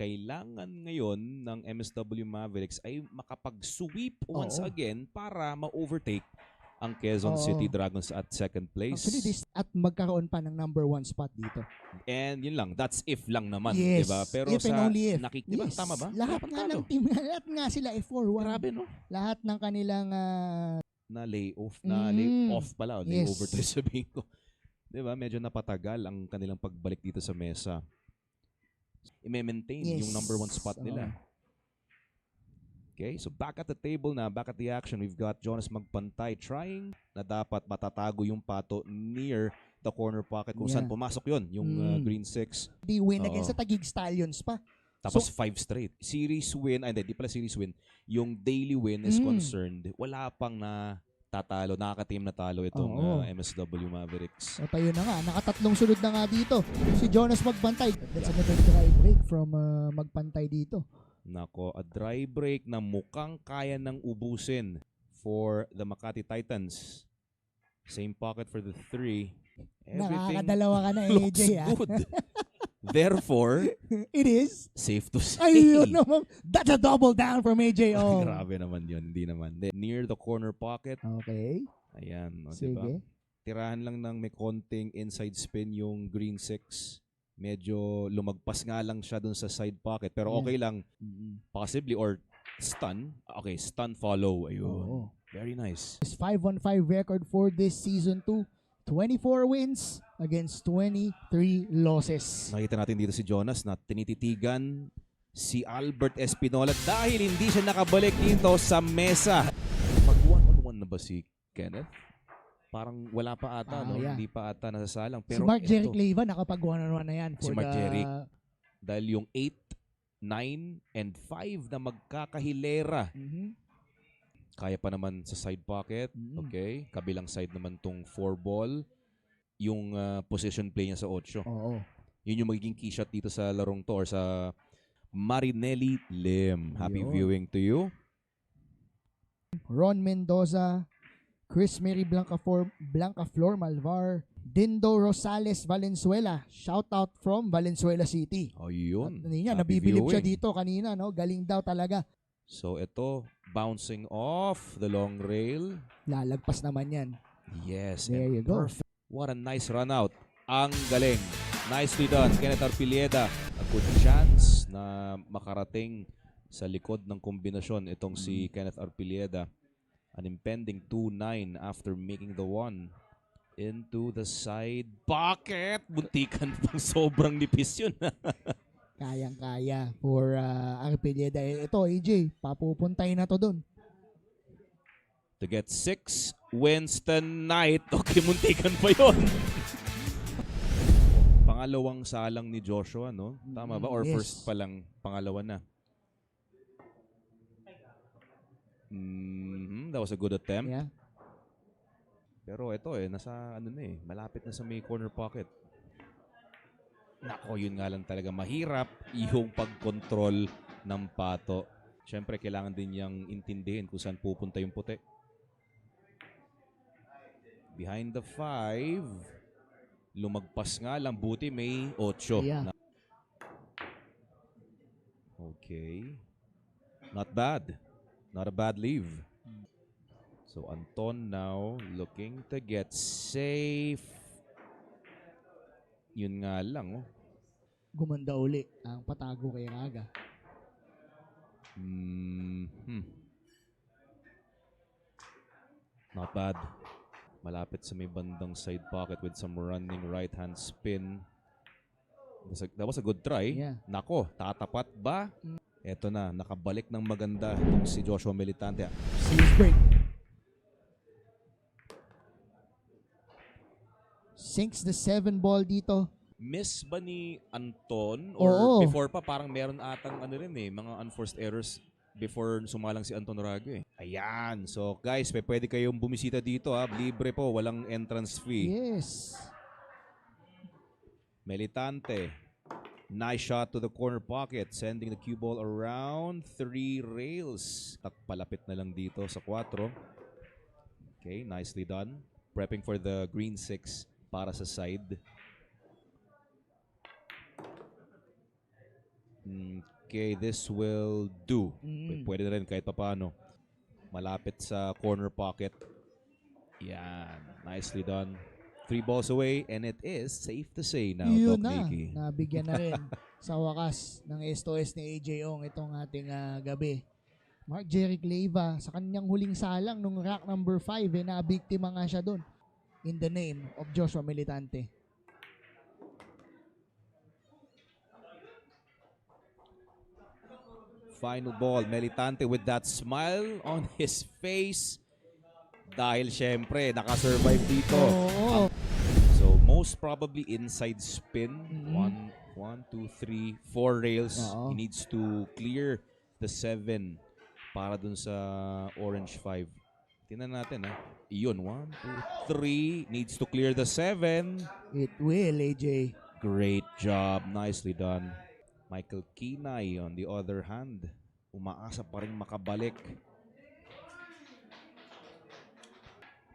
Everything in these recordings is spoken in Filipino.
kailangan ngayon ng MSW Mavericks ay makapag-sweep once Oo. again para ma-overtake ang Quezon Oo. City Dragons at second place. Actually, at magkaroon pa ng number 1 spot dito. And yun lang, that's if lang naman, Yes, 'di ba? Pero if and sa only if. diba, Yes. tama ba? Lahat nga ng team, lahat nga sila ay 4-1. Grabe, no? Lahat ng kanilang Na layoff, Mm. pala, Yes. layover tayo sabihin ko. 'Di ba? Medyo napatagal ang kanilang pagbalik dito sa mesa. I-maintain yes. yung number 1 spot nila. Okay, so back at the table na, back at the action, we've got Jonas Magpantay trying na dapat matatago yung pato near the corner pocket kung saan pumasok yon yung green 6. They win against sa Taguig Stallions pa. Tapos 5 straight. Series win, hindi pala series win. Yung daily win is concerned, wala pang na tatalo, nakaka-team na talo itong MSW Mavericks. O tayo na nga, nakatatlong sunod na nga dito. Si Jonas Magpantay. That's another dry break from Magpantay dito. Nako, a dry break na mukhang kaya ng ubusin for the Makati Titans. Same pocket for the 3. Everything Nakakadalawa ka na, looks AJ. good. Therefore, it is safe to say. Ayun naman. That's a double down from AJ. Oh. Grabe naman yun. Hindi naman. Near the corner pocket. Okay. Ayan. O, Sige. diba? Tirahan lang ng may konting inside spin yung green 6. Medyo lumagpas nga lang siya dun sa side pocket. Pero okay lang. Possibly or stun. Okay, stun follow. Ayun. Very nice. 5-1-5 record for this season 2. 24 wins against 23 losses. Nakita natin dito si Jonas na tinititigan si Albert Espinola dahil hindi siya nakabalik dito sa mesa. Mag-1-on-1 na ba si Kenneth? Parang wala pa ata, no? Hindi pa ata nasasalang. Pero si Mark Jerick Leyva nakapag 1-on-1 na yan. Si Mark Jerick. Dahil yung 8, 9, and 5 na magkakahilera. Kaya pa naman sa side pocket. Okay. Kabilang side naman tong 4 ball. Yung position play niya sa 8. Yun yung magiging key shot dito sa larong to or sa Marinelli Lim. Happy viewing to you. Ron Mendoza, Chris Mary Blancaflor Malvar, Dindo Rosales Valenzuela. Shout out from Valenzuela City. Ayun. Nabibilib siya dito kanina, no? Galing daw talaga. So ito, bouncing off the long rail. Lalagpas naman yan. Yes. There you go. Perfect. What a nice run out. Ang galing. Nicely done. Kenneth Arpilleda. A good chance na makarating sa likod ng kombinasyon itong si Kenneth Arpilleda. An impending 2-9 after making the 1 into the side pocket. Buntikan pang sobrang nipis yun. Kayang-kaya for Arpilleda. Ito, AJ, papupuntay na to dun. To get 6 wins tonight. Okay, muntikan pa yun. Pangalawang salang ni Joshua, no? Tama ba? Or first pa lang, pangalawa na. That was a good attempt. Yeah. Pero ito nasa malapit na sa may corner pocket. Nako, yun nga lang talaga mahirap yung pag-control ng pato. Siyempre, kailangan din niyang intindihin kung saan pupunta yung puti. Behind the 5. Lumagpas nga lang. Buti may 8. Yeah. Okay. Not bad. Not a bad leave. So Anton now looking to get safe. Yun nga lang. Gumanda uli ang patago kay Raga. Not bad. Malapit sa may bandang side pocket with some running right hand spin. That was a good try. Yeah. Nako, tatapat ba? Eto na, nakabalik ng maganda itong si Joshua Militante. Series break. Sinks the 7 ball dito. Miss ba ni Anton? Or before pa parang meron atang mga unforced errors before sumalang si Anton Rago Ayan. So guys, pwede kayong bumisita dito Libre po, walang entrance fee. Yes. Militante. Nice shot to the corner pocket, sending the cue ball around 3 rails. Palapit na lang dito sa 4. Okay, nicely done. Prepping for the green 6 para sa side. Okay, this will do. Mm. Pwede na rin kahit papaano. Malapit sa corner pocket. Yan. Nicely done. 3 balls away and it is safe to say now, Yun Doc na. Nicky. Nabigyan na rin sa wakas ng SOS ni AJ Ong itong ating gabi. Mark Jerick Leyva sa kanyang huling salang nung rack number 5 nabiktima nga siya doon in the name of Joshua Militante. Final ball, Militante with that smile on his face. Dahil syempre, nakasurvive dito. Oo. So, most probably inside spin. Mhm. 1, 2, 3, 4 rails. Oo. He needs to clear the 7 para dun sa orange 5. Tingnan natin ha. Iyon, 1, 2, 3. Needs to clear the 7. It will, AJ. Great job. Nicely done. Michael Kinay on the other hand. Umaasa pa rin makabalik.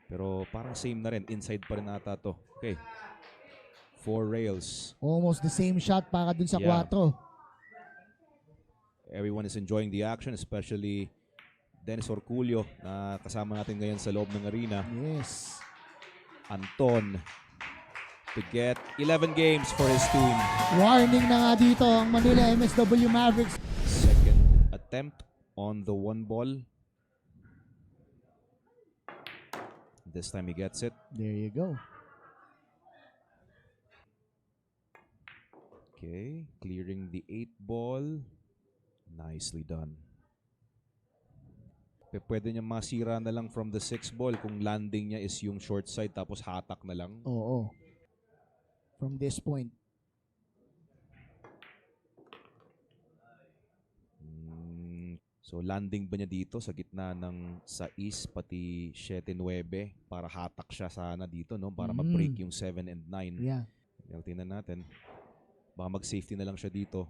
Pero parang same na rin. Inside pa rin ata to. Okay. 4 rails. Almost the same shot para dun sa Yeah. 4. Everyone is enjoying the action, especially Dennis Orculio na kasama natin ngayon sa loob ng arena. Yes. Anton to get 11 games for his team. Warning na nga dito ang Manila MSW Mavericks. Second attempt on the 1 ball. This time he gets it. There you go. Okay, clearing the 8 ball. Nicely done. Pwede niya masira na lang from the 6 ball kung landing niya is yung short side tapos hatak na lang. Oo. From this point. So landing ba niya dito sa gitna ng 6 pati 7-9 para hatak siya sana dito, no? Para ma-break yung 7 and 9. Yeah. Tingnan natin. Baka mag-safety na lang siya dito.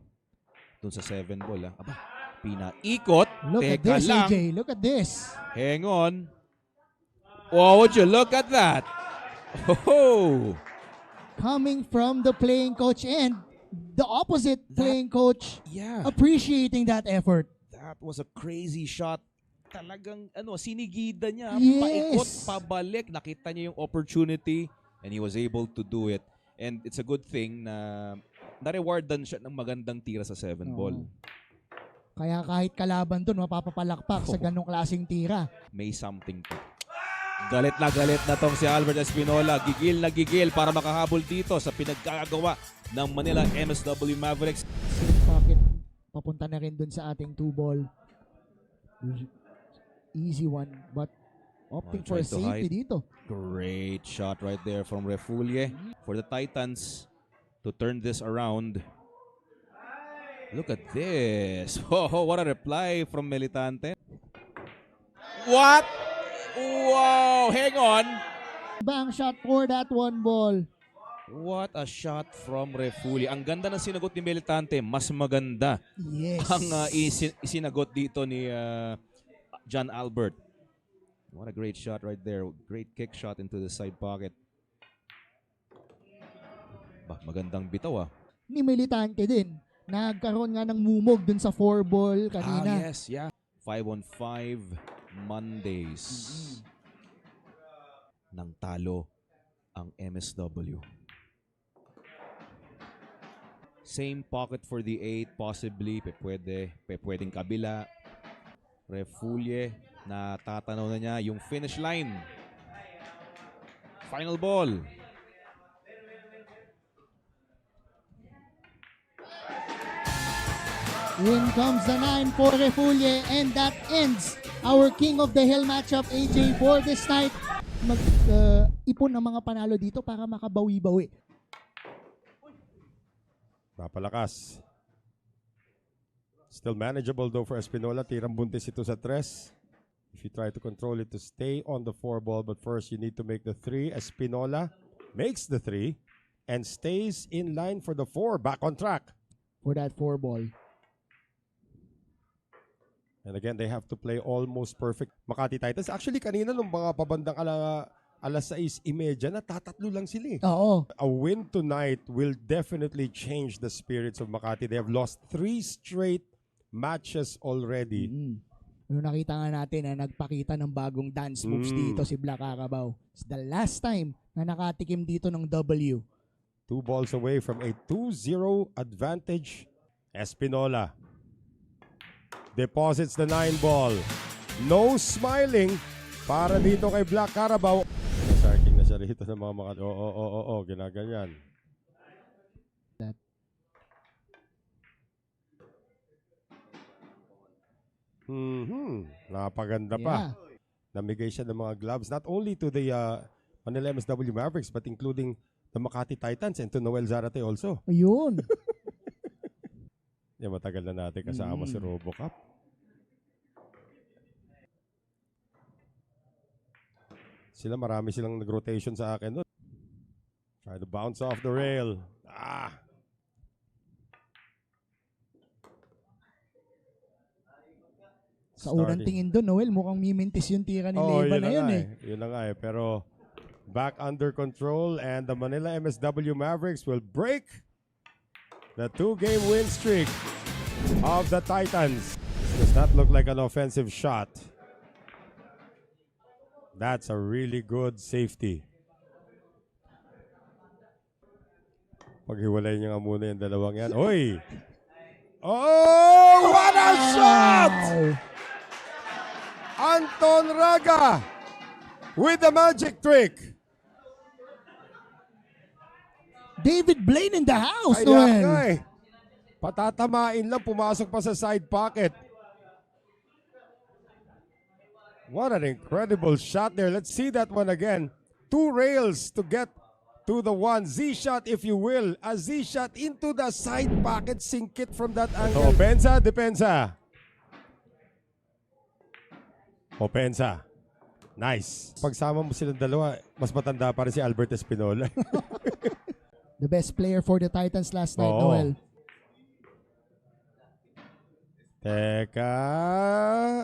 Dun sa 7 ball. Aba, pinaikot. Look at Teka this, lang. AJ. Look at this. Hang on. Oh, would you look at that? Oh, Coming from the playing coach and the opposite playing coach yeah. appreciating that effort. That was a crazy shot. Talagang sinigida niya. Yes. Paikot, pabalik. Nakita niya yung opportunity and he was able to do it. And it's a good thing na na-rewardan siya ng magandang tira sa 7 ball. Kaya kahit kalaban dun, mapapapalakpak sa ganong klaseng tira. May something to. Galit na tong si Albert Espinola. Gigil na gigil para makahabol dito sa pinagkagawa ng Manila MSW Mavericks. Same pocket, papunta na rin dun sa ating 2 ball. Easy one, but opting for a trying to safety hide. dito. Great shot right there from Refulie for the Titans to turn this around. Look at this. Oh, what a reply from Militante. What? Wow, hang on. Bang shot for that 1 ball. What a shot from Refulie. Ang ganda ng sinagot ni Militante. Mas maganda Yes. ang isinagot dito ni John Albert. What a great shot right there. Great kick shot into the side pocket. Magandang bitaw ah. Ni Militante din. Nagkaroon nga ng mumog dun sa 4 ball kanina. Yes, yeah. 5-on-5 Mondays. Nang talo ang MSW. Same pocket for the 8 possibly. Pwedeng kabila. Refulie na tatanaw na niya yung finish line. Final ball. In comes the 9 for Refulie, and that ends our King of the Hill matchup, AJ, for this night. Mag-ipon ng mga panalo dito para makabawi-bawi. Napalakas. Still manageable though for Espinola. Tirang buntis ito sa 3. If you try to control it to stay on the 4 ball, but first you need to make the 3. Espinola makes the 3 and stays in line for the 4. Back on track. For that 4 ball. And again, they have to play almost perfect. Makati Titans. Actually, kanina nung mga pabandang alas 6:30 na, tatatlo lang sila eh. Oo. A win tonight will definitely change the spirits of Makati. They have lost 3 straight matches already. Ano nakita nga natin na nagpakita ng bagong dance moves dito si Black Carabao. It's the last time na nakatikim dito ng W. 2 balls away from a 2-0 advantage. Espinola deposits the 9 ball. No smiling para dito kay Black Carabao. Nasarking na siya rito ng mga Makati. Oo, ginaganyan. Napaganda pa. Namigay siya ng mga gloves not only to the Manila MSW Mavericks but including the Makati Titans and to Noel Zarate also. Ayun. Matagal na natin kasama si RoboCop. Marami silang nag-rotation sa akin doon. Try to bounce off the rail. Sa unang tingin doon, Noel, mukhang mimintis yung tira ni Leyva na yun eh. Yun na nga eh. Pero back under control and the Manila MSW Mavericks will break the 2-game win streak of the Titans. This does not look like an offensive shot. That's a really good safety. Paghiwalay niya nga muna yung dalawang yan. Oy! Oh! What a shot! Anton Raga with the magic trick. David Blaine in the house, Noel. Patatamain lang, pumasok pa sa side pocket. What an incredible shot there. Let's see that one again. 2 rails to get to the one. Z-shot, if you will. A Z-shot into the side pocket. Sink it from that angle. Opensa, depensa. Opensa. Nice. Pagsama mo silang dalawa, mas matanda pa rin si Albert Espinola. The best player for the Titans last night, Noel. Teka.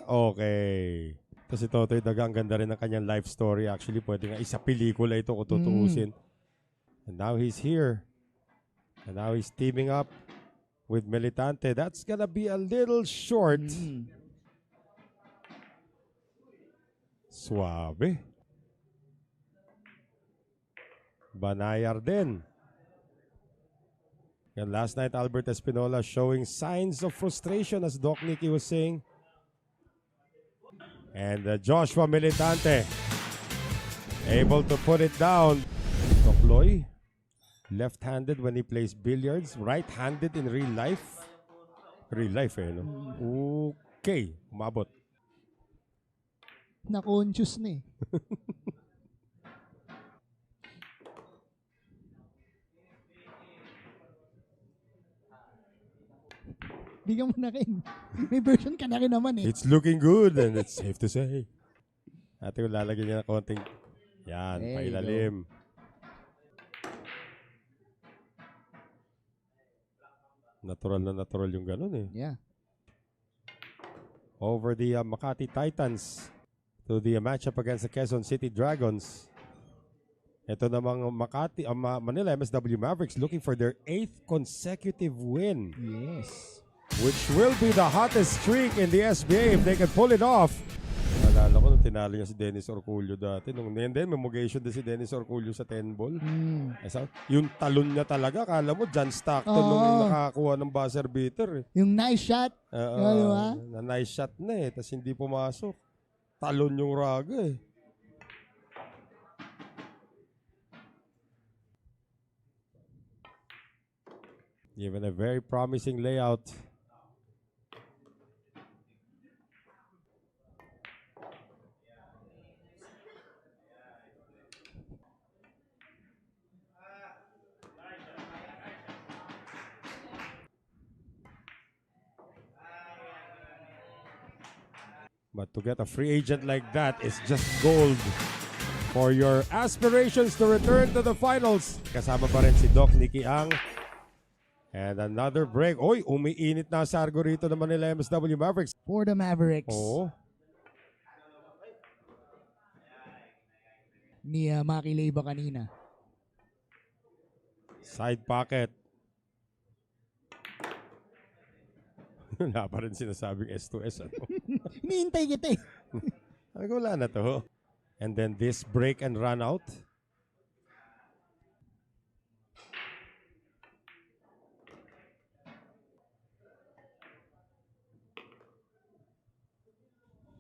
Okay. Kasi Totoy Daga, ang ganda rin ng kanyang life story. Actually, pwede nga isa pelikula ito kung tutuusin. And now he's here. And now he's teaming up with Militante. That's gonna be a little short. Suave. Banayar din. And last night, Albert Espinola showing signs of frustration as Doc Nicky was saying. And Joshua Militante able to put it down. Tokloy, left-handed when he plays billiards, right-handed in real life. Real life no? Okay, umabot. Na-conscious na eh. Bigyan mo na rin. May version ka na rin naman eh. It's looking good and it's safe to say. Ate, lalagyan niya ng konting, yan, pailalim. Natural na natural yung ganun eh. Yeah. Over the Makati Titans to the matchup against the Quezon City Dragons. Ito namang Manila MSW Mavericks looking for their 8th consecutive win. Yes. Which will be the hottest streak in the SBA if they can pull it off. Naalala ko nung tinalo niya si Dennis Orculio dati. Nung memogation din si Dennis Orculio sa 10 ball. Yung talon niya talaga, kala mo John Stockton nung nakakuha ng buzzer beater. Yung nice shot. Na nice shot na eh. Tapos hindi pumasok. Talon yung Raga eh. Given a very promising layout. But to get a free agent like that is just gold for your aspirations to return to the finals. Kasama pa rin si Doc Nicky Ang. And another break. Oy, umiinit na sargo rito ng Manila MSW Mavericks. For the Mavericks. Oo. ni Maki Leyva kanina. Side pocket. Wala pa rin sinasabing S2S. Ano? Hinihintay kita eh. Wala na to. And then this break and run out.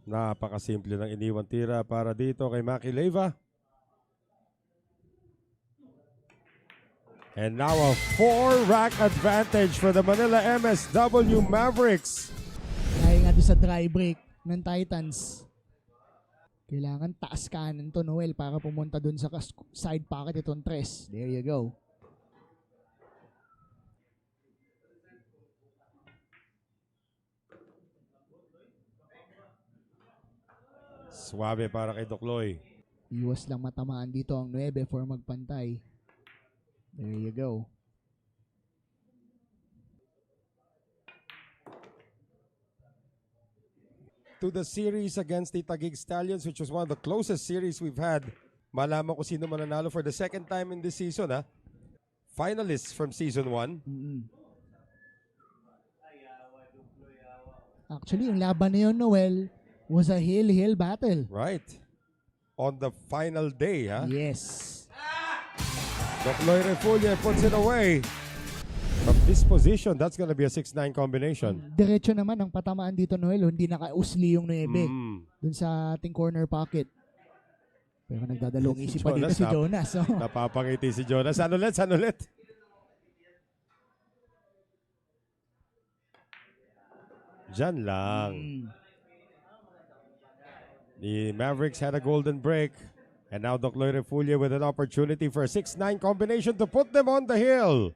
Napakasimple ng iniwan tira para dito kay Maki Leyva. And now a 4-rack advantage for the Manila MSW Mavericks. Dahil nga doon sa dry break ng Titans. Kailangan taas kanan to, Noel, para pumunta doon sa side pocket itong tres. There you go. Suwabe para kay Dokloy. Iwas lang matamaan dito ang 9 for magpantay. There you go. To the series against the Taguig Stallions, which was one of the closest series we've had. Malaman ko sino mananalo for the second time in this season, ha? Finalists from season 1. Actually, yung laban na yun, Noel, was a hill battle. Right. On the final day, ha? Yes. Dokloy Refulia puts it away. From this position, that's gonna be a 6-9 combination. Diretso naman ang patamaan dito, Noel. Hindi nakausli yung 9 dun sa ating corner pocket. Pero nagdadalong isip pa dito si Jonas. So. Napapangiti si Jonas. Saan ulit? Diyan lang. The Mavericks had a golden break. And now Dokloy Refulia with an opportunity for a 6-9 combination to put them on the hill.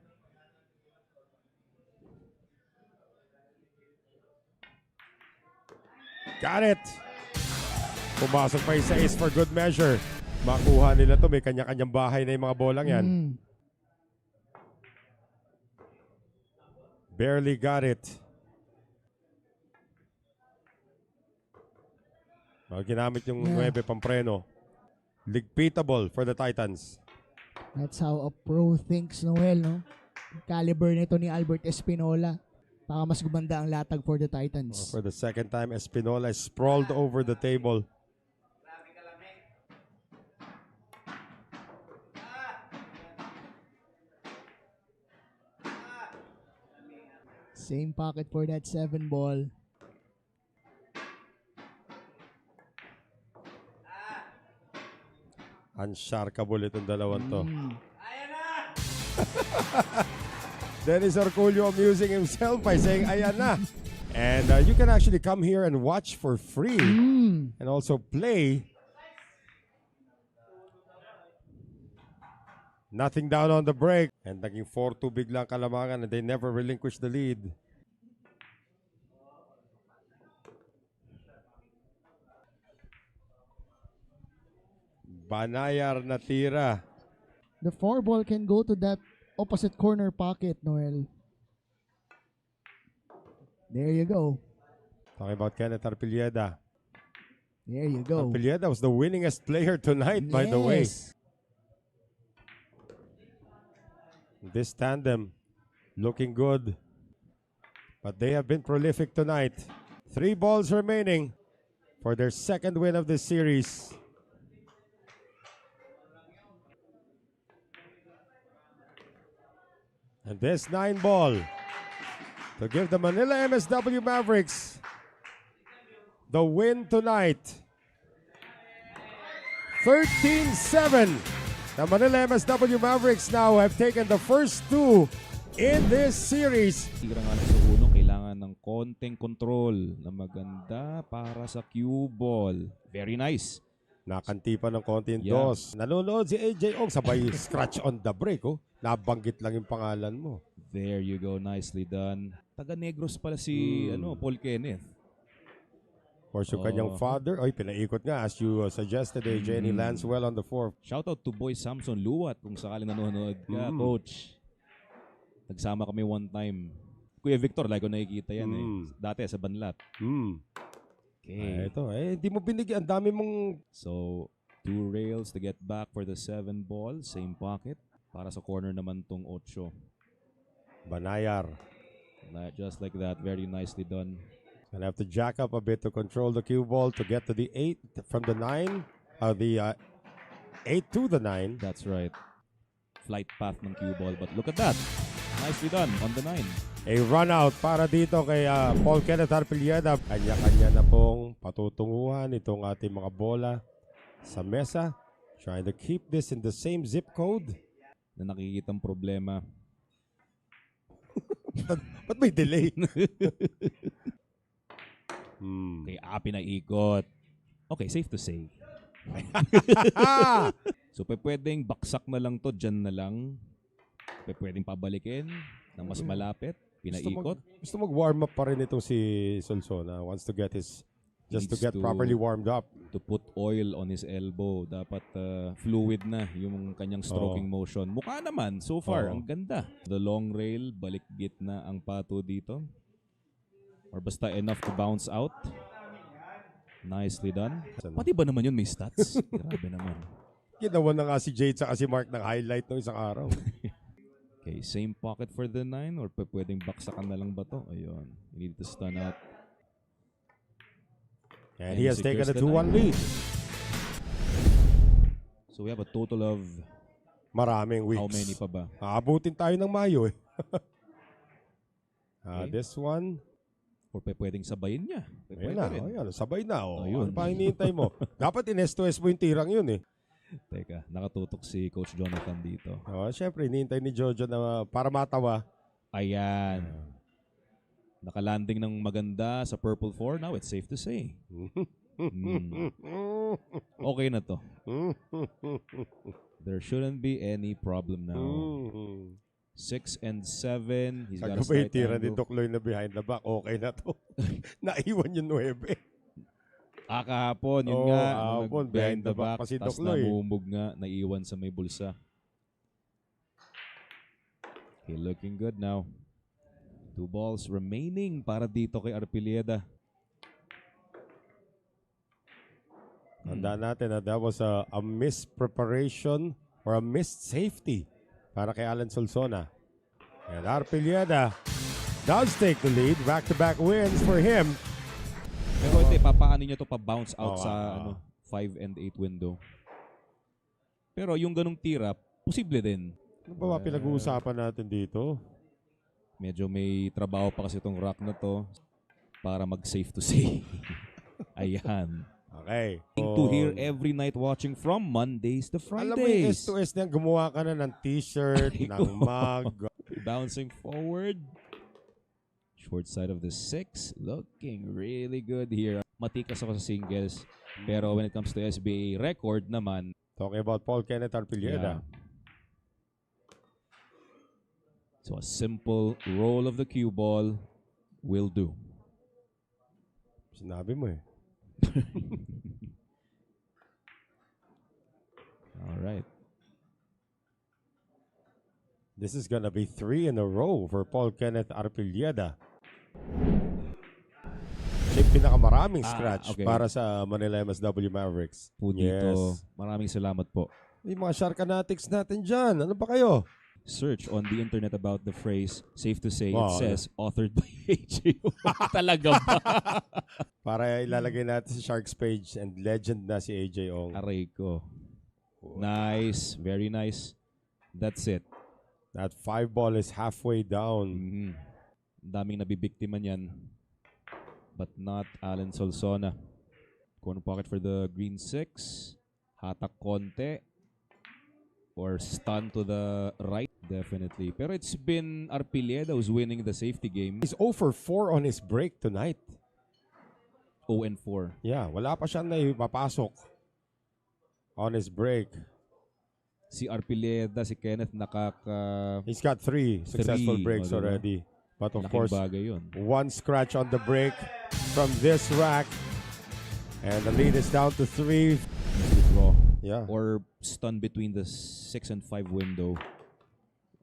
Got it. Pumasok pa isa is for good measure. Makuha nila to. May kanya-kanyang bahay na yung mga bolang yan. Barely got it. Ginamit yung 9 pampreno. Ligpitable for the Titans. That's how a pro thinks, Noel, no? Caliber nito ni Albert Espinola. Baka mas gumanda ang latag for the Titans. For the second time, Espinola is sprawled over the table. Same pocket for that 7 ball. Unsharkable itong dalawang to. Dennis Arculio amusing himself by saying, ayan na. And you can actually come here and watch for free and also play. Nothing down on the break. And naging 4-2 biglang Kalamangan and they never relinquished the lead. Banayar na tira. The 4 ball can go to that opposite corner pocket, Noel. There you go. Talking about Kenneth Arpilleda. There you go. Arpilleda was the winningest player tonight, by the way. This tandem looking good. But they have been prolific tonight. 3 balls remaining for their second win of this series. And this 9 ball to give the Manila MSW Mavericks the win tonight. 13-7. The Manila MSW Mavericks now have taken the first 2 in this series. Tira nga lang sa uno, kailangan ng konting control na maganda para sa cue ball. Very nice. Nakanti pa ng konti yung dos. Nanonood si AJ Ong, sabay scratch on the break. Oh. Nabanggit lang yung pangalan mo. There you go. Nicely done. Taga Negros pala si Paul Kenneth. Of course, yung kanyang father, pinaikot nga as you suggested, AJ, and he lands well on the 4th. Shoutout to Boy Samson Luwat kung sakaling nanonood ka, Coach. Nagsama kami one time. Kuya Victor, lagi ko nakikita yan dati sa Banlat. Okay. Ito, hindi mo binigyan. Ang dami mong... So, 2 rails to get back for the 7 ball. Same pocket. Para sa corner naman tong 8. Banayar. Just like that. Very nicely done. Gonna have to jack up a bit to control the cue ball to get to the 8 from the 9. The 8 to the 9. That's right. Flight path ng cue ball. But look at that. Nicely done on the 9. A run out para dito kay Paul Kenneth Arpilleda. Kanya-kanya na pong patutunguhan itong ating mga bola sa mesa. Trying to keep this in the same zip code. Na nakikitang problema. Ba't may delay? Kay Api na ikot. Okay, safe to say. So, pwedeng baksak na lang to. Dyan na lang. Pwedeng pabalikin ng mas malapit. Pinaikot. Gusto mag-warm up pa rin itong si Solsona. Wants to get his, just to get properly warmed up. To put oil on his elbow. Dapat fluid na yung kanyang stroking motion. Mukha naman, so far, ang ganda. The long rail, balik gitna ang pato dito. Or basta enough to bounce out. Nicely done. Pati ba naman yun may stats? Grabe naman. Ginawa na nga si Jade sa si Mark ng highlight ng isang araw. Okay, same pocket for the 9 or pwedeng baksakan na lang ba to? Ayun. You need to stun out. And he has taken a 2-1 lead. So we have a total of maraming weeks. how many pa ba? Aabutin tayo ng Mayo eh. Okay. This one. Or pwedeng sabayin niya. Ayun na, ayun, sabay na. Oh. Ayun. Ano pa hinihintay mo? Dapat in-S2S mo yung tirang yun eh. Teka, nakatutok si Coach Jonathan dito. Siyempre, hinihintay ni Jojo na para matawa. Ayan. Nakalanding ng maganda sa Purple 4. Now it's safe to say. Okay na to. There shouldn't be any problem now. 6 and 7. He's got a Kagabay slight tira ni angle. Doc Loy na behind the back. Okay na to. Naiwan yung 9. Kahapon, yun Oo, nga. kahapon, Behind the back. pa si Tapos Doc Loy. namumog nga. Naiwan sa may bulsa. Okay, looking good now. 2 balls remaining para dito kay Arpilleda. Tandaan natin na that was a missed preparation or a missed safety para kay Alan Solsona. And Arpilleda does take the lead. Back-to-back wins for him. Pero ito, papaano niya to pa-bounce out sa 5 and 8 window. Pero yung ganung tira, posible din. Ano ba pinag-uusapan natin dito? Medyo may trabaho pa kasi itong rack na to para mag-safe to say. Ayan. Okay. To hear every night watching from Mondays to Alam mo yung Fridays. S2S niya, gumawa ka na ng t-shirt, ng mug. Bouncing forward. Short side of the 6. Looking really good here. Matikas ako sa singles. Pero when it comes to SBA record naman. Talking about Paul Kenneth Arpilleda. So a simple roll of the cue ball will do. Sinabi mo eh. All right. This is gonna be 3 in a row for Paul Kenneth Arpilleda. Siya yung pinakamaraming scratch para sa Manila MSW Mavericks. Po dito. Maraming salamat po. Yung mga Sharkanatics natin dyan. Ano ba kayo? Search on the internet about the phrase, safe to say, Wow. it says, authored by AJ. Talaga ba? Para ilalagay natin sa Sharks page and legend na si AJ Ong. Aray ko. Nice. Very nice. That's it. That 5 ball is halfway down. Daming nabibiktima niyan. But not Alan Solsona. Corner pocket for the green 6. Hatak konti. Or stun to the right. Definitely. Pero it's been Arpilleda who's winning the safety game. He's 0 for 4 on his break tonight. 0 and 4. Yeah, wala pa siyang naipapasok on his break. Si Arpilleda, si Kenneth He's got 3 successful breaks diba? already. But of Laking course, bagay yun. 1 scratch on the break from this rack. And the lead is down to 3. Draw. Yeah. Or stun between the 6 and 5 window.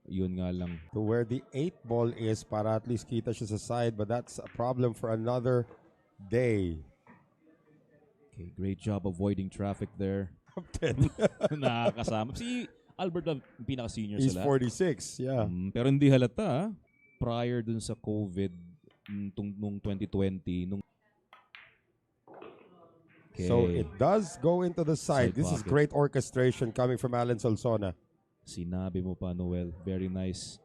Yun nga lang. To where the 8 ball is para at least kita siya sa side. But that's a problem for another day. Okay, great job avoiding traffic there. Top 10. Nakakasama. Si Albert ang pinaka-senior He's sila. 46, yeah. Pero hindi halata. Prior dun sa COVID nung 2020. Okay. So it does go into the side. Side This is pocket. great orchestration coming from Alan Solsona. Sinabi mo pa, Noel. Very nice.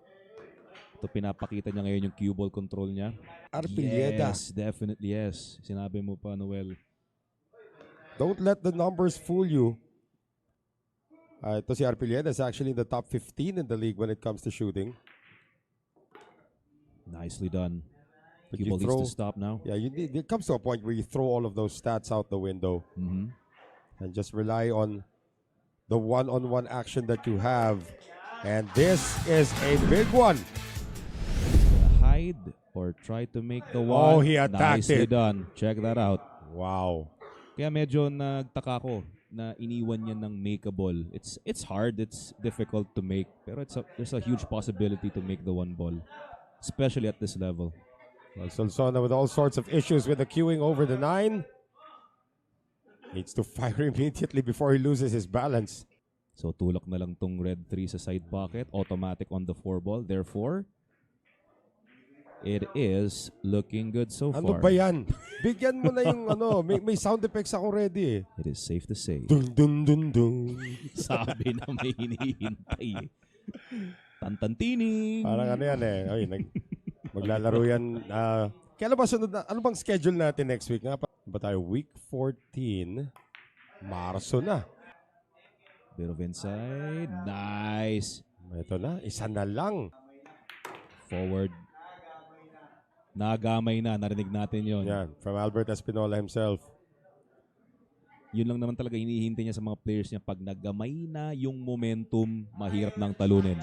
Ito pinapakita niya ngayon yung cue ball control niya. Arpilleda. Yes, definitely yes. Sinabi mo pa, Noel. Don't let the numbers fool you. Ito si Arpilleda is actually in the top 15 in the league when it comes to shooting. Nicely done. But Cue you ball needs throw, to stop now. yeah, it comes to a point where you throw all of those stats out the window and just rely on the one-on-one action that you have. And this is a big one. Hide or try to make the one. Oh, he attacked Nicely it. done. Check that out. Wow. Kaya medyo nagtaka ko na iniwan niya ng makeable. It's hard, it's difficult to make, pero there's a huge possibility to make the one ball, especially at this level. Well, Solsona with all sorts of issues with the queuing over the 9. Needs to fire immediately before he loses his balance. So tulak na lang tong red 3 sa side pocket, automatic on the 4 ball. Therefore, it is looking good so Ano far. ba yan? Bigyan mo na yung may sound effects ako ready eh. It is safe to say. Dun dun dun dun. Sabi na may hinihintay. Tantantining. Parang ano yan eh. Ay, maglalaro yan. Kailan ba sunod na? Ano bang schedule natin next week? Nga ba tayo? Week 14. Marso na. Bit of inside. Nice. Ito na. Isa na lang. Forward. Nagamay na. Narinig natin yon. Yan. From Albert Espinola himself. Yun lang naman talaga hinihintay niya sa mga players niya. Pag nagamay na yung momentum, mahirap nang talunin.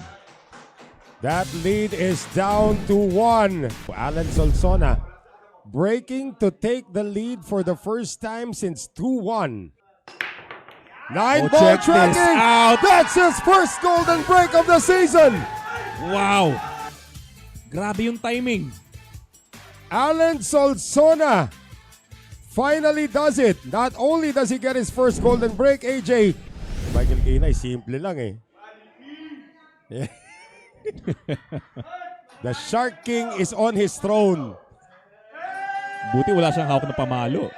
That lead is down to 1. Alan Solsona breaking to take the lead for the first time since 2-1. 9 ball check this tracking. out. That's his first golden break of the season. Wow! Grabe yung timing. Alan Solsona finally does it. Not only does he get his first golden break, AJ, Michael Kinay, simple lang eh. Yeah. The Shark King is on his throne. Buti wala siyang hawak na pamalo.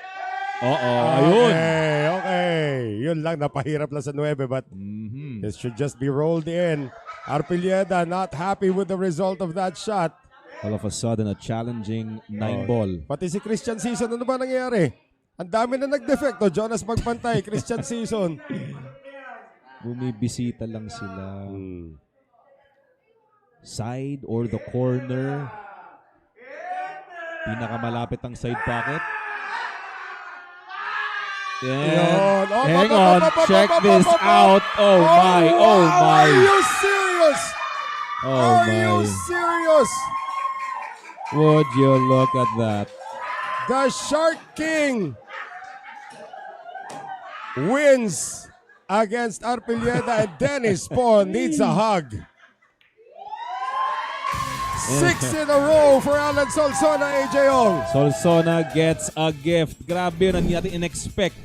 Oo, ayun. Okay. Yun lang, napahirap lang sa 9, but this should just be rolled in. Arpilleda not happy with the result of that shot. All of a sudden, a challenging 9 ball. Pati si Christian Season, ano ba nangyari? Ang dami na nag-defecto. Jonas Magpantay, Christian Season. Bumibisita lang sila. Side or the corner. Pinakamalapit ang side pocket. Yun. Oh, Hang on, check this out. Oh my, oh my. Are you serious? Oh Are you my. serious? Would you look at that? The Shark King wins against Arpilleda, and Dennis Pon needs a hug. 6 in a row for Alan Solsona, AJ Ong. Solsona gets a gift. Grabe yun, hindi natin in-expect.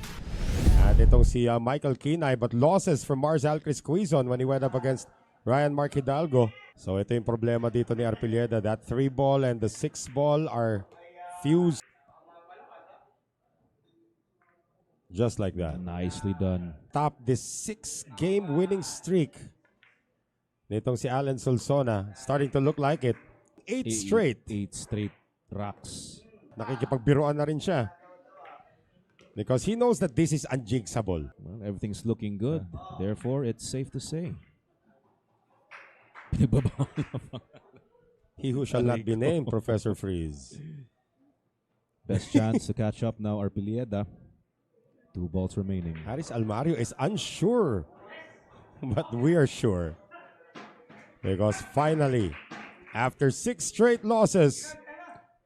At itong si Michael Kinay, but losses from Mars Alcris Quizon when he went up against Ryan Mark Hidalgo. So ito yung problema dito ni Arpilleda. That 3 ball and the 6 ball are fused. Just like that. Nicely done. Top this 6-game winning streak nitong si Alan Solsona. Starting to look like it. 8 straight. 8 straight rocks. Nakikipagbiruan na rin siya. Because he knows that this is unjinxable. Well, everything's looking good. Therefore, it's safe to say. He who shall not be named, Professor Freeze. Best chance to catch up now, Arpilleda. 2 balls remaining. Haris Almario is unsure. But we are sure. Because finally, after 6 straight losses,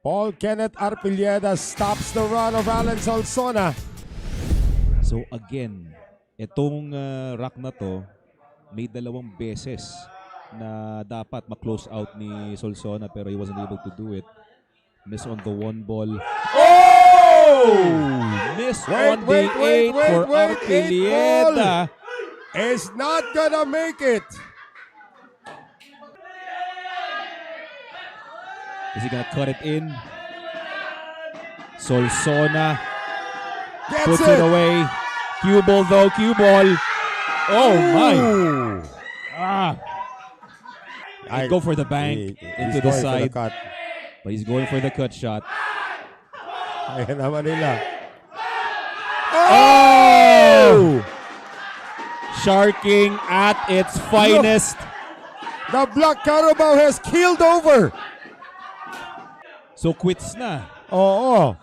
Paul Kenneth Arpilleda stops the run of Alan Solsona. So again, itong rock na to, may 2 beses na dapat ma-close out ni Solsona pero he wasn't able to do it. Miss on the 1 ball. Oh! Miss Wait, on wait, the wait, 8 wait, for wait, 8 Arpilieda. Is not gonna make it. Is he gonna cut it in? Solsona Gets puts it. it away. Cue ball though, cue ball. Oh my. Ooh. He'd go for the bank into He's the going for side, cut. but he's going for the cut shot. Ayan naman nila. Oh! Sharking at its finest. The Black Carabao has keeled over. So quits na. Oo.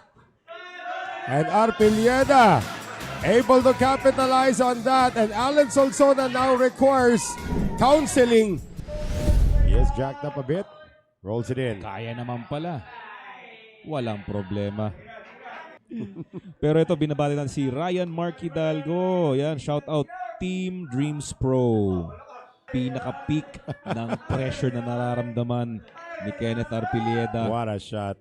And Arpilieda able to capitalize on that. And Alan Solsona now requires counseling. He has jacked up a bit. Rolls it in. Kaya naman pala. Walang problema. Pero ito, binabali lang si Ryan Mark Hidalgo. Yan, shout out Team Dreams Pro. Pinaka-peak ng pressure na nararamdaman ni Kenneth Arpilieda. What a shot.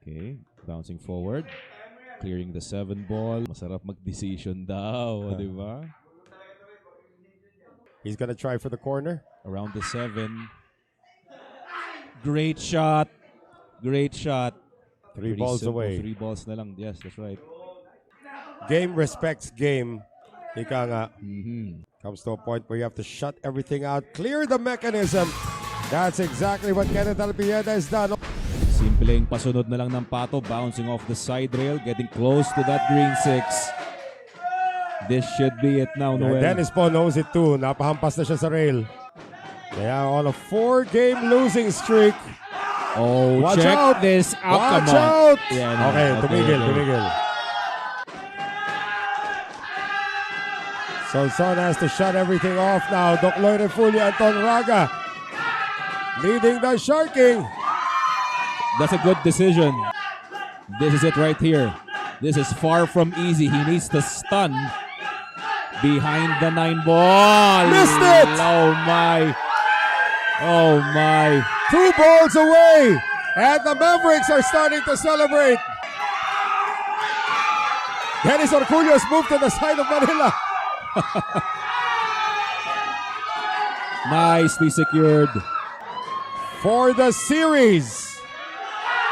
Okay, bouncing forward. Clearing the 7 ball. Masarap mag-decision daw, di ba? He's gonna try for the corner. Around the 7. Great shot. Great shot. Three Pretty balls simple, away. 3 balls na lang. Yes, that's right. Game respects game. Ika nga. Mhm. Comes to a point where you have to shut everything out. Clear the mechanism. That's exactly what Kenneth Arpilieda has done. Simpleng pasunod na lang ng pato. Bouncing off the side rail. Getting close to that green 6. This should be it now, And Noel. Dennis Po knows it too. Napahampas na siya sa rail. Kaya on a 4-game losing streak. Oh, Watch check out. this out. Watch Come on. out! Yeah, no, Okay, tumigil, okay. tumigil. Solsona has to shut everything off now. Doc Lloyd and Fully Anton Raga leading the Sharking. That's a good decision. This is it right here. This is far from easy. He needs to stun behind the 9 ball. Missed it! Oh my. Oh my. 2 balls away. And the Mavericks are starting to celebrate. Dennis Orcullo's moved to the side of Manila. Nicely secured. For the series.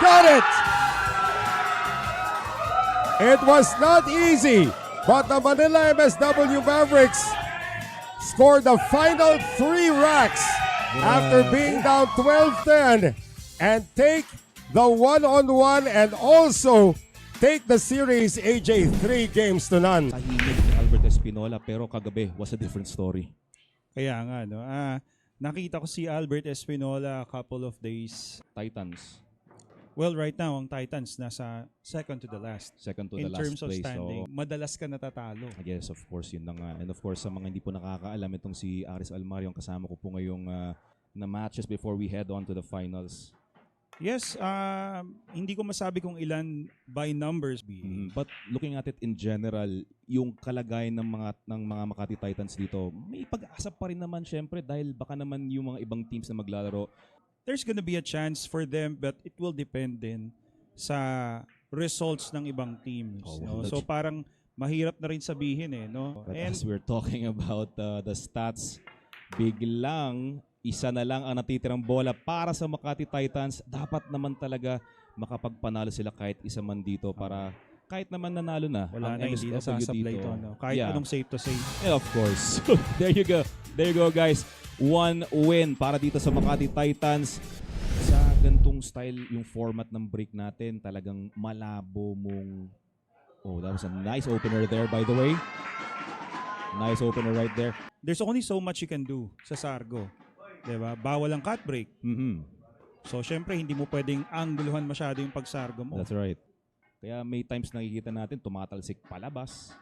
Got it! It was not easy, but the Manila MSW Mavericks scored the final 3 racks after being down 12-10 and take the one-on-one and also take the series, AJ, 3-0. Tahimik ni Albert Espinola pero kagabi was a different story. Kaya nga, no? Nakita ko si Albert Espinola a couple of days. Titans, Well, right now, ang Titans nasa second to the last. second to In the last terms of place. standing, So, madalas ka natatalo. I guess, of course, yun na nga. And of course, sa mga hindi po nakakaalam, itong si Aris Almario, ang kasama ko po ngayong na matches before we head on to the finals. Yes, hindi ko masabi kung ilan by numbers. But looking at it in general, yung kalagayan ng mga Makati Titans dito, may pag-asa pa rin naman syempre dahil baka naman yung mga ibang teams na maglalaro. There's gonna be a chance for them, but it will depend din sa results ng ibang teams. Oh, No? well, So parang mahirap na rin sabihin eh. No? But And as we're talking about the stats, biglang isa na lang ang natitirang bola para sa Makati Titans. Dapat naman talaga makapagpanalo sila kahit isa man dito para kahit naman nanalo na wala ang na, hindi MSW nasasablay dito. to. No? Kahit Yeah. anong safe to say. Yeah, of course. There you go. There you go, guys. 1 win para dito sa Makati Titans. Sa gantong style, yung format ng break natin, talagang malabo mong... Oh, that was a nice opener there, by the way. Nice opener right there. There's only so much you can do sa Sargo. Diba? Bawal ang cut break. Mhm. So, syempre, hindi mo pwedeng angguluhan masyado yung pagsargo mo. That's right. Kaya may times nakikita natin, tumatalsik palabas.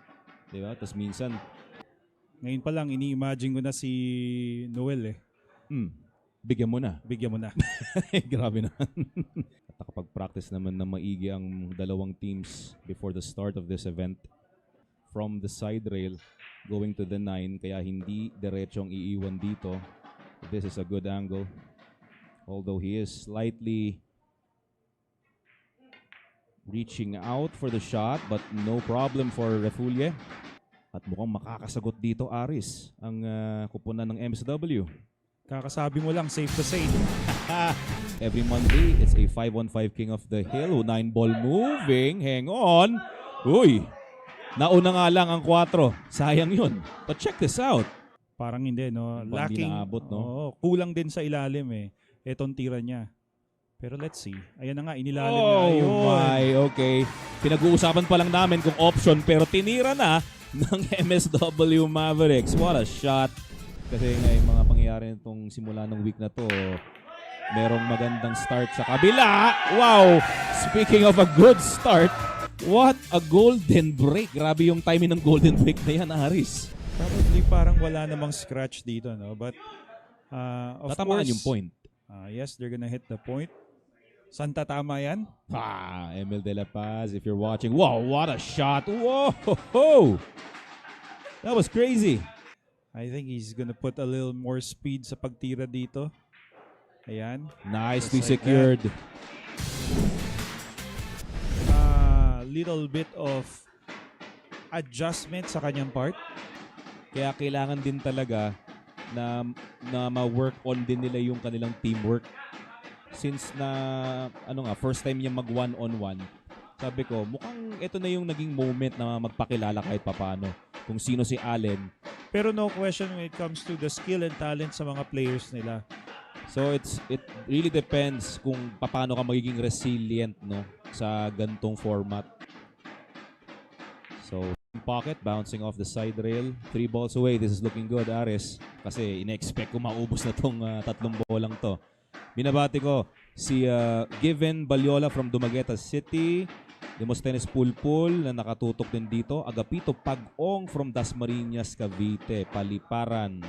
Diba? Tapos minsan, Ngayon pa lang, ini-imagine ko na si Noel eh. bigyan mo na. Bigyan mo na. Grabe naman. At nakapag-practice naman na maigi ang dalawang teams before the start of this event. From the side rail, going to the 9, kaya hindi diretsong iiwan dito. This is a good angle. Although he is slightly Reaching out for the shot but no problem for Refulie. At mukhang makakasagot dito Aris ang kupunan ng MSW. Kakasabi mo lang, safe to say. Every Monday, it's a 5-on-5 King of the Hill. 9-ball moving. Hang on. Uy! Nauna nga lang ang 4. Sayang yun. But check this out. Parang hindi, no? Hindi Lacking. naabot, no? Oo, kulang din sa ilalim eh. Etong tira niya. Pero let's see. Ayan na nga, inilalim na. Oh Ayun. my, okay. Pinag-uusapan pa lang namin kung option pero tinira na ng MSW Mavericks. What a shot. Kasi nga yung mga pangyayari nitong simula ng week na to, merong magandang start sa kabila. Wow! Speaking of a good start, what a golden break. Grabe yung timing ng golden break na yan, Aris. Probably parang wala namang scratch dito, no? But, of Tatamaan course, yung point. yes, they're gonna hit the point. Saan tatama yan? Emil De La Paz, if you're watching. Wow, what a shot. Whoa! That was crazy. I think he's gonna put a little more speed sa pagtira dito. Ayan. Nicely Just like secured. Little bit of adjustment sa kanyang part. Kaya kailangan din talaga na ma-work on din nila yung kanilang teamwork. Since first time niya mag one-on-one, sabi ko, mukhang ito na yung naging moment na magpakilala kahit papano kung sino si Allen. Pero no question when it comes to the skill and talent sa mga players nila. So it really depends kung paano ka magiging resilient no sa gantong format. So pocket bouncing off the side rail, 3 balls away. This is looking good, Aris, kasi ina-expect ko maubos na tong 3 bolang to. Binabati ko si Given Balyola from Dumaguete City, Demosthenes Pulpul na nakatutok din dito, Agapito Pag-ong from Dasmariñas, Cavite, Paliparan,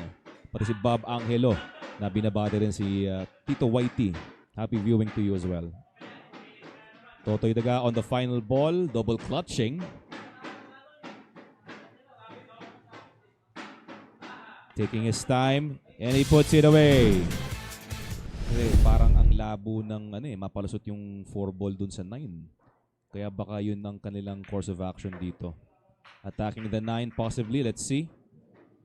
pati si Bob Angelo na binabati rin si Tito Whitey. Happy viewing to you as well. Totoy Daga on the final ball, double clutching. Taking his time and he puts it away. Kasi parang ang labo ng mapalusot yung 4 ball dun sa 9. Kaya baka yun ang kanilang course of action dito. Attacking the 9 possibly, let's see.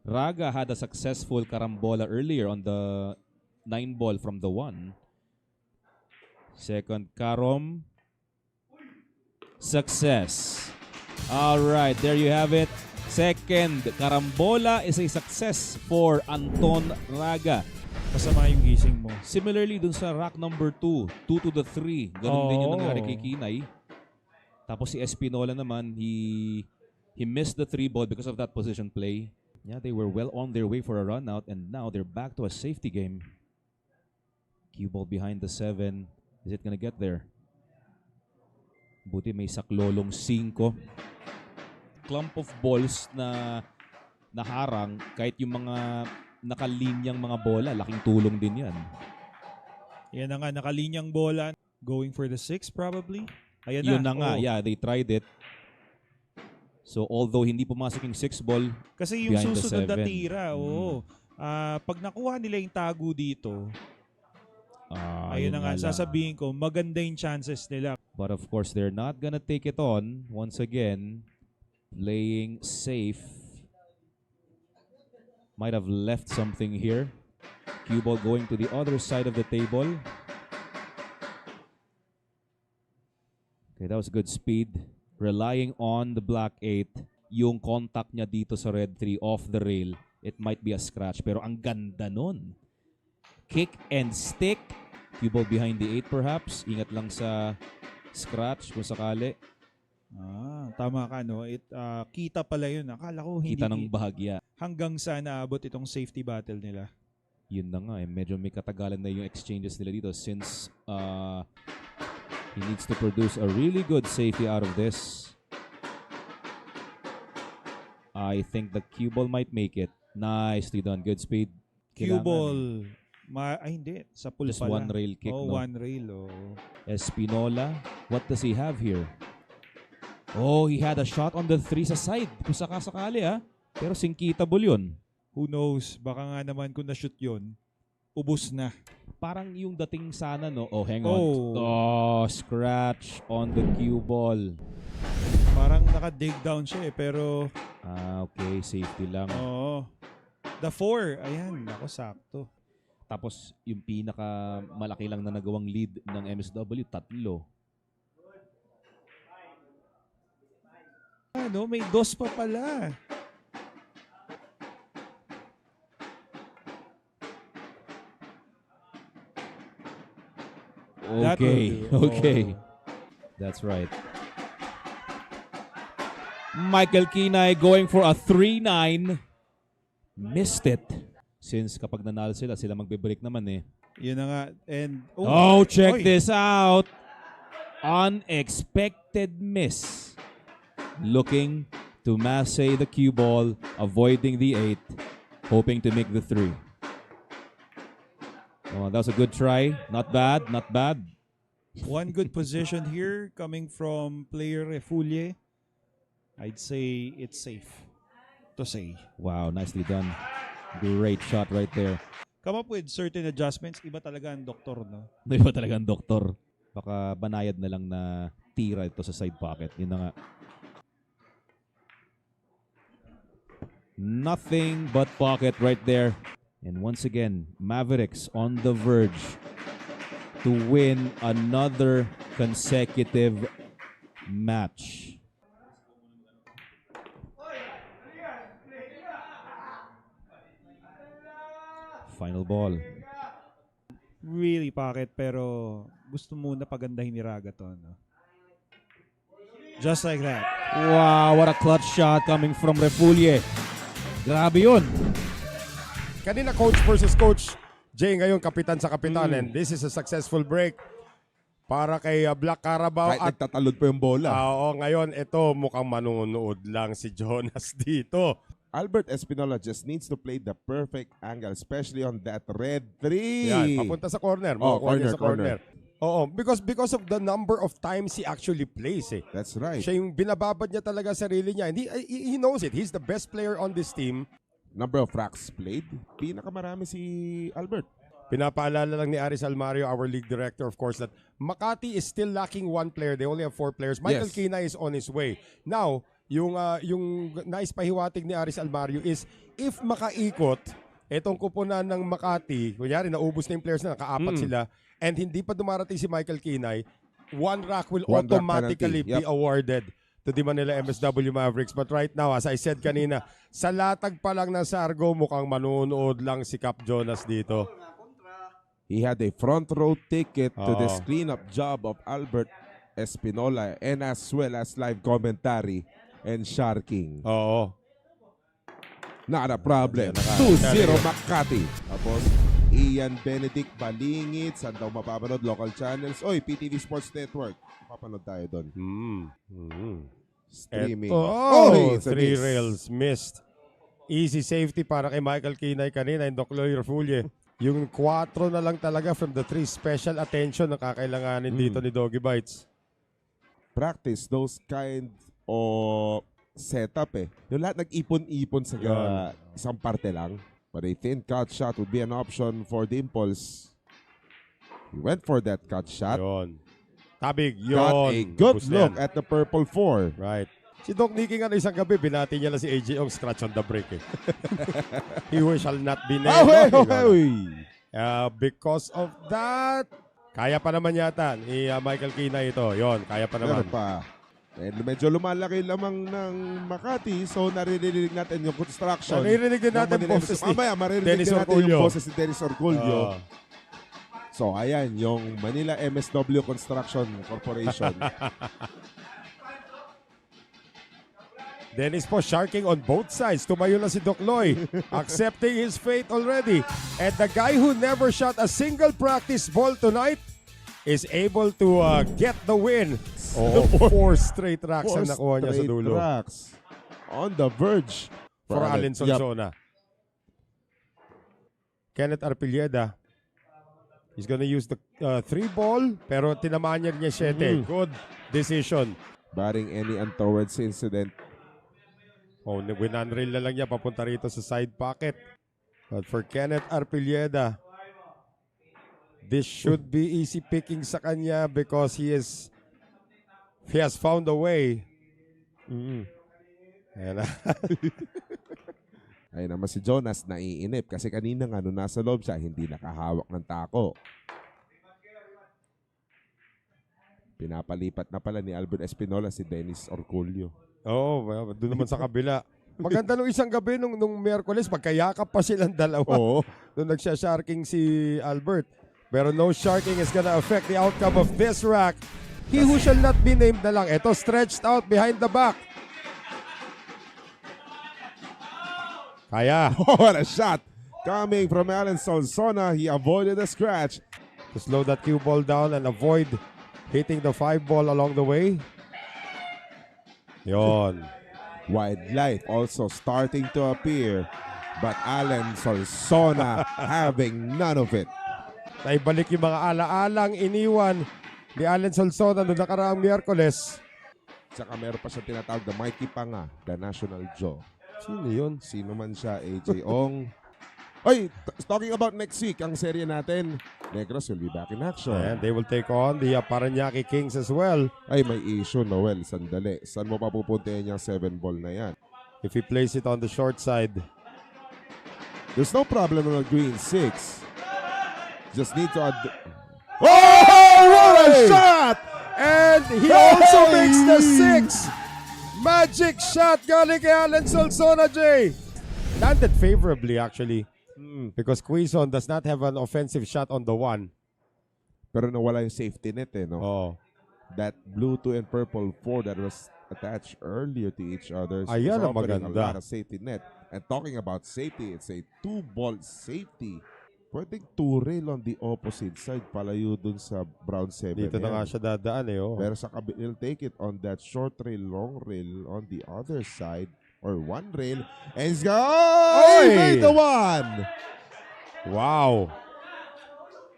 Raga had a successful karambola earlier on the 9 ball from the 1. Second Karom. Success. All right, there you have it. Second karambola is a success for Anton Raga. Kasama yung gising mo. Similarly dun sa rack number 2, 2 to the 3. Ganun din yung nangyari kay Kinay. Tapos si Espinola naman, he missed the 3 ball because of that position play. Yeah, they were well on their way for a run out and now they're back to a safety game. Cue ball behind the 7. Is it gonna get there? Buti may saklolong 5. Clump of balls na naharang kahit yung mga nakalinyang mga bola, laking tulong din yan. Yan na nga, nakalinyang bola. Going for the 6 probably. Ayan Yun na. na nga, yeah, they tried it. So although hindi pumasok yung 6 ball, kasi yung behind the susunod na 7. tira, pag nakuha nila yung tago dito, ayun na nga, sasabihin ko, maganda yung chances nila. But of course, they're not gonna take it on. Once again, playing safe. Might have left something here. Cue ball going to the other side of the table. Okay, that was good speed. Relying on the black 8. Yung contact niya dito sa red 3 off the rail. It might be a scratch, pero ang ganda nun. Kick and stick. Cue ball behind the 8 perhaps. Ingat lang sa scratch kung sakali. Tama ka, no? Kita pala yun. Akala ko hindi. Kita ng bahagya. Hanggang sa naabot itong safety battle nila. Yun na nga, medyo may katagalan na yung exchanges nila dito since he needs to produce a really good safety out of this. I think the cue ball might make it. Nicely done. Good speed. Cue ball. Hindi. Sa pool Just pala. one rail kick, no? One rail. Espinola. What does he have here? Oh, he had a shot on the 3 sa side. Kung sakasakali, Pero singkitable yun. Who knows? Baka nga naman kung na-shoot yun, ubos na. parang yung dating sana, no? Oh, hang on. Oh. Oh, scratch on the cue ball. Parang naka-dig down siya pero Okay, safety lang. oo. The 4, ayan, nako sakto. Tapos, yung pinaka malaki lang na nagawang lead ng MSW, 3. Ano, may 2 pa pala. That Okay, will do. okay. That's right. Michael Kinay going for a 3-9. Missed it. Since kapag nanalo sila, sila magbe-break naman eh. Yun na nga. And, Oh, check oy. this out. Unexpected miss. Looking to massay the cue ball, avoiding the 8, hoping to make the 3. Oh, that was a good try. Not bad, not bad. One good position here coming from player Refulie. I'd say it's safe to say. Wow, nicely done. Great shot right there. Come up with certain adjustments. Iba talaga ang doktor, no? Di ba talagang doktor? Baka banayad na lang na tira ito sa side pocket. Yun na nga. Nothing but pocket right there. And once again, Mavericks on the verge to win another consecutive match. Final ball. Really pocket, pero gusto muna pagandahin ni Raga to, no? Just like that. Wow, what a clutch shot coming from Refulie. Grabe yun. Kanina coach versus coach. Jay ngayon kapitan sa kapitan and this is a successful break para kay Black Carabao Kahit at nagtatalod pa yung bola. oo, ngayon ito mukhang manunood lang si Jonas dito. Albert Espinola just needs to play the perfect angle, especially on that red 3. Yan, papunta sa corner. Oh, Makukuha niya corner, sa corner. Oo, because of the number of times he actually plays eh. That's right. Siya yung binababad niya talaga sarili niya. He knows it. He's the best player on this team. Number of racks played, pinakamarami si Albert. Pinapaalala lang ni Aris Almario, our league director, of course, that Makati is still lacking 1 player. They only have 4 players. Michael Yes. Kina is on his way. Now, yung nais pahiwatig ni Aris Almario is if makaikot etong kupunan ng Makati, kunyari naubos na yung players na naka-4 sila, and hindi pa dumarating si Michael Kinay, 1 rack will 1 rack automatically penalty. be awarded to the Manila MSW Mavericks. But right now, as I said kanina, sa latag pa lang ng Sargo, mukhang manunood lang si Cap Jonas dito. He had a front row ticket to Oo. this cleanup job of Albert Espinola and as well as live commentary and sharking. Oo. Not a problem. Naka- 2-0 Makati. Tapos, Ian Benedict Balingit. Saan daw mapapanood? Local channels. Oy, PTV Sports Network. Mapapanood tayo doon. Streaming. Oh, it's a 3 miss. rails missed. Easy safety para kay Michael Kinay kanina and Doc Loy Refulie. Yung 4 na lang talaga from the 3 special attention na kakailanganin dito ni Doggy Bites. Practice those kind of setup eh. Yung lahat nag-ipon-ipon sa isang parte lang. But a thin cut shot would be an option for the Impulse. He went for that cut shot. Yun. Tabig, yun. Got a good Ubus na look yan. at the purple 4. Right. Si Doc Nicky nga isang gabi, binati niya lang si AJ Ong scratch on the break eh. He shall not be named. Because of that, kaya pa naman yata ni Michael Kinay ito. Yon, kaya pa naman. Meron pa. And medyo lumalaki lamang ng Makati, so naririnig natin yung construction. Naririnig din natin ng Manila boses MS. ni Mamaya, maririnig Dennis din natin Orgullo. yung boses ni Dennis Orgullo. Ah. So, ayan, yung Manila MSW Construction Corporation. Dennis po sharking on both sides. Tumayo na si Doc Loy, accepting his fate already. And the guy who never shot a single practice ball tonight is able to get the win. Oh, 4 straight racks ang nakuha niya sa straight dulo. racks. On the verge. For Allen Yep. Solsona. Kenneth Arpilleda. He's gonna use the 3 ball, pero tinamaan niya 7. Good decision. Barring any untoward incident. Oh, winunrail na lang niya papunta rito sa side pocket. But for Kenneth Arpilleda, This should be easy picking sa kanya because he has found a way. Ayan na. Ayun naman si Jonas naiinip kasi kanina nga nung nasa loob siya, hindi nakahawak ng tako. Pinapalipat na pala ni Albert Espinola si Dennis Orculio. Oo, doon naman sa kabila. Maganda nung isang gabi nung Miyerkules, magkayakap pa silang dalawa. Oo. Nung nagsha-sharking si Albert. Pero no sharking is gonna affect the outcome of this rack. He who shall not be named na lang. Ito, stretched out behind the back. Kaya. What a shot! Coming from Alan Solsona, he avoided the scratch. To slow that cue ball down and avoid hitting the 5 ball along the way. Yon. Wildlife also starting to appear, but Alan Solsona having none of it. Naibalik yung mga alaalang iniwan ni Alan Solsona noong nakaraang Miyerkules. Saka meron pa siya tinatawag na Mikey Panga, the National Joe. Sino yun? Sino man siya, AJ Ong. Oy, talking about next week, ang serye natin, Negros will be back in action. And they will take on the Paranaque Kings as well. Ay, may issue, Noel. Sandali. Saan mo papupuntahin yung 7 ball na yan? If he plays it on the short side. There's no problem on the green 6. Just need to add... Oh, what a shot! And he also makes the 6. Magic shot galing kay Alan Solsona, Jay. Landed favorably, actually. Because Quezon does not have an offensive shot on the 1. Pero nawala yung safety net no? Oh. That blue 2 and purple 4 that was attached earlier to each other. Ayan ang offering a maganda. lot of safety net. And talking about safety, it's a 2-ball safety. Pwedeng 2-rail on the opposite side. Palayo dun sa Brown 7. Dito na nga siya dadaan oh. Pero sa kabila, he'll take it on that short rail, long rail on the other side. Or 1 rail. And he's got... Oh! He made the 1! Wow.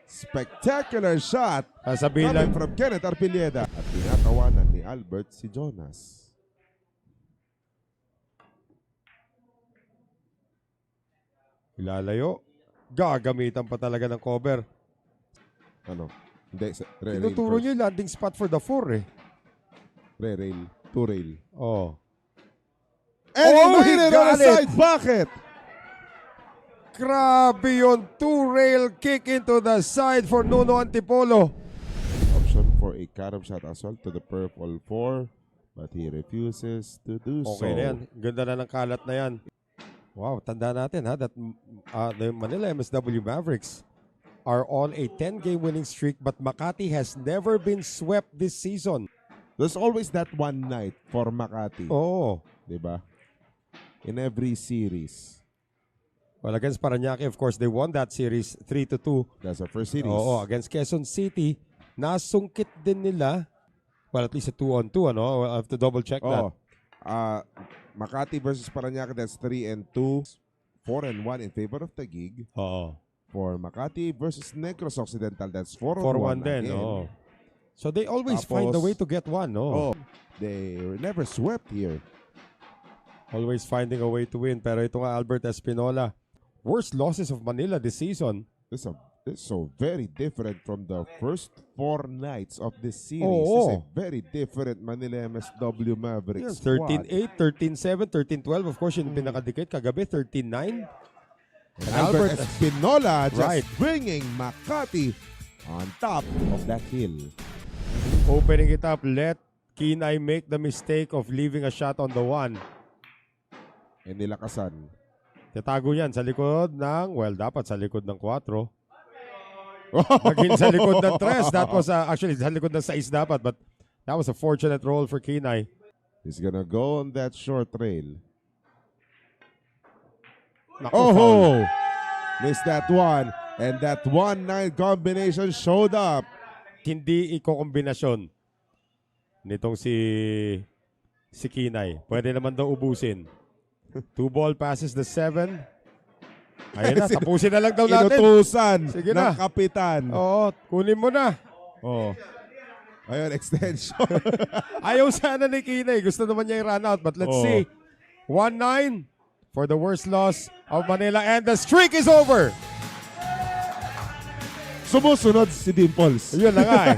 Spectacular shot. Sasabihin Coming lang, from Kenneth Arpilleda. At tinatawanan ni Albert si Jonas. ilalayo. Gagamitan pa talaga ng cover. Ano? Hindi. Re-rail Tinuturo first. niyo yung landing spot for the 4 eh. Re-rail. 2-rail. Oh. And he Oh, made he it on got a side bucket. Grabe yun. 2-rail kick into the side for Nuno Antipolo. Option for a carom shot as well to the purple 4. But he refuses to do so. Okay na yan. Ganda na ng kalat na yan. Wow, tanda natin that the Manila MSW Mavericks are on a 10-game winning streak but Makati has never been swept this season. There's always that one night for Makati. Oh. Diba? In every series. Well, against Paranaque, of course, they won that series 3-2. That's our first series. Oo, against Quezon City, nasungkit din nila. Well, at least a 2-on-2, ano? I'll have to double check that. Makati versus Paranaque, that's 3-2. 4-1 in favor of Taguig. Oo. For Makati versus Negros Occidental, that's 4-1 4-1 din, oo. So they always find a way to get one, no? Oh, they were never swept here. Always finding a way to win. Pero ito nga, Albert Espinola, worst losses of Manila this season. This is so very different from the first 4 nights of this series. Oo. This is a very different Manila MSW Mavericks squad. 13-8, 13-7, 13-12. Of course, yung pinakadikit kagabi, 13-9. And Albert Espinola just Right. bringing Makati on top of that hill. Opening it up, let Kinay make the mistake of leaving a shot on the 1. And nilakasan. Tatago yan sa likod ng, well, dapat sa likod ng 4. Naging sa likod ng 3. That was, actually, sa likod ng 6 dapat, but that was a fortunate roll for Kinay. He's gonna go on that short trail. Naku, foul. Oh! Missed that one. And that 1-9 combination showed up. Hindi iko-kombinasyon nitong si Kinay. Pwede naman daw ubusin. 2 ball passes the 7. Ayun na, tapusin na lang daw natin. Inutusan Sige ng na. kapitan. Oo, kunin mo na. Oh. Ayun, extension. Ayaw sana ni Kinay. Gusto naman niya i-run out. But let's Oh. see. 1-9 for the worst loss of Manila. And the streak is over. Sumusunod si Dimples. Yun na nga eh.